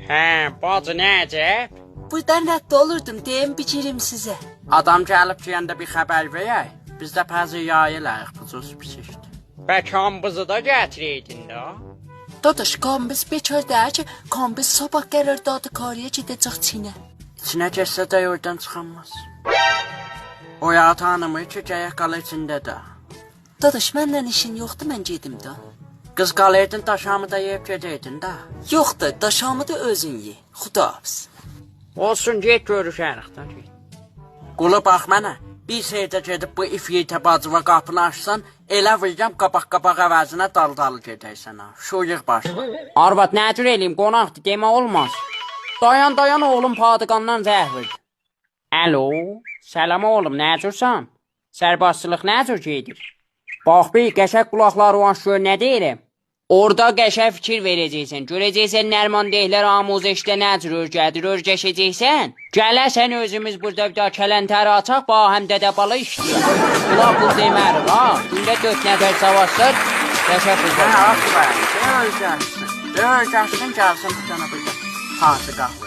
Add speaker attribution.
Speaker 1: Bacı necə?
Speaker 2: Buradan rədd olurdum, deyim biçirim sizə.
Speaker 3: Adam gəlib deyəndə bir xəbər verək. Biz də pəzi yayılaq, bu cüz pişikdir.
Speaker 1: Bəkambızı da gətiriydin də.
Speaker 2: Dadaş, kambız bekar deyir ki, kambız sabah qərar dadı karıya gedəcək Çinə.
Speaker 3: İçinə geçsə də oradan çıxamaz. O ya tanımır ki, gəyək qala içində də.
Speaker 2: Dadaş, məndən işin yoxdur, mən gedim də.
Speaker 3: Qız qalaydın, daşamı da yeyib gedəydin də.
Speaker 2: Yoxdur, daşamı da özün ye. Xudahafız.
Speaker 1: Olsun, get görüşərik də.
Speaker 3: Qulu bax mənə, bir şeydə gedib bu ifiyitə bacıva qapını açsan, elə vuracam qabaq-qabaq əvəzinə dal-dalı gedəysən ha. Şuyuq başla.
Speaker 1: Arvad, nə cür eləyim, qonaqdır, demə olmaz. Dayan oğlum, padıqandan zəhvir. Alo, səlam oğlum, nə cürsən? Sərbazçılıq nə cür gedir? Bax bir, qəşək qulaqları olan şöyle nə deyirəm? Orada qəşək fikir verəcəksən, görəcəksən Nərman deyilər amuzəşdə nə cür örgədir, örgəşəcəksən. Gələsən özümüz burada bir daha kələntəri açaq, bax həm dədə balı işləyək. Qulaq bu demərik ha, gündə 4 nəfər savaşlar, qəşək qulaq.
Speaker 3: Hə, aferin, döyəcəksin, gəlsin bu tənə burada. Padıqa.